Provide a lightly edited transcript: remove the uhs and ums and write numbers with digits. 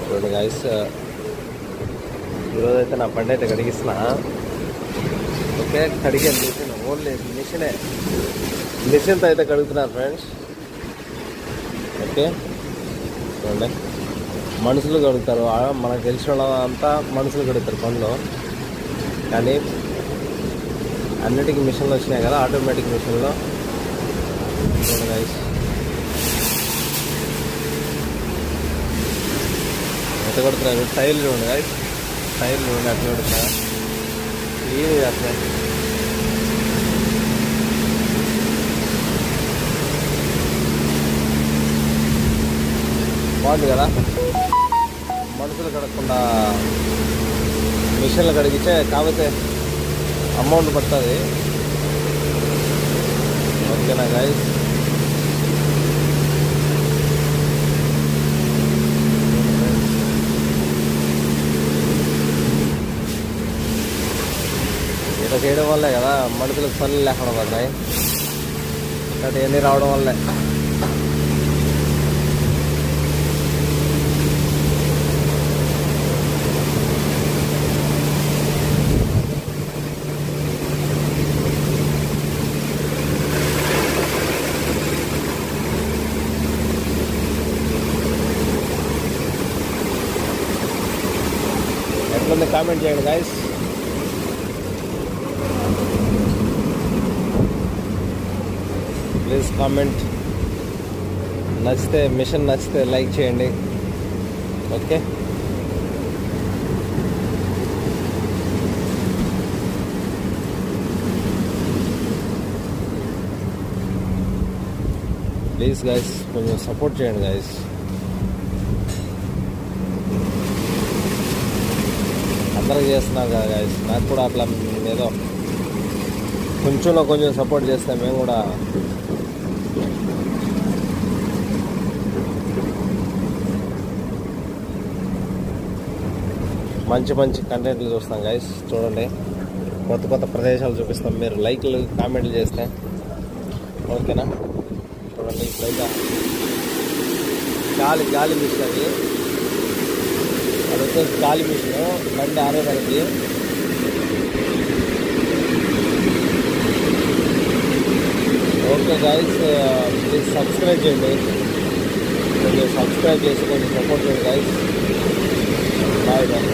చూడండి గాయస్, ఈరోజైతే నా బండి అయితే కడిగిస్తున్నా. ఓకే, కడిగే మిషన్, ఓన్లీ మిషన్తో అయితే కడుగుతున్నారు ఫ్రెండ్స్. ఓకే చూడండి, మనుషులు కడుగుతారు, మనకు తెలిసిన అంతా మనుషులు కడుగుతారు పనులు. కానీ అన్నిటికీ మిషన్లు వచ్చినాయి కదా, ఆటోమేటిక్ మిషన్లో. చూడండి గైస్, ఎంత కొడుతున్నారు టైర్లు. చూడండి గైస్, టైర్లు చూడండి అట్లా కొడుతున్నా, ఏమి చేస్తున్నాయి. బాగుంది కదా, మనుషులు కడగకుండా మిషన్లు కడిగితే కాకపోతే అమౌంట్ పడుతుంది. ఓకేనా గైస్, ఇలా చేయడం వల్లే కదా మనుషులకు పనులు లేకుండా పడతాయి. ఇవన్నీ రావడం వల్లే. ఎట్లుంది కామెంట్ చేయండి గైస్. Please comment. మిషన్ నచ్చితే లైక్ చేయండి. ఓకే, ప్లీజ్ గైస్ కొంచెం సపోర్ట్ చేయండి గైస్. అందరూ చేస్తున్నారు కదా గైస్, నాకు కూడా అట్లా ఏదో కొంచెం సపోర్ట్ చేస్తాం మేము కూడా. మంచి కంటెంట్లు చూస్తాం గైస్. చూడండి, కొత్త ప్రదేశాలు చూపిస్తాం, మీరు లైక్లు కామెంట్లు చేస్తే. ఓకేనా, చూడండి ఇప్పుడైతే గాలి మిషన్ అది వచ్చేసి గాలి మిషన్, బండి ఆరేదానికి. ఓకే గైస్, ప్లీజ్ సబ్స్క్రైబ్ చేయండి, కొంచెం సబ్స్క్రైబ్ చేసి కొంచెం సపోర్ట్ చేయండి గైస్. Bye bye.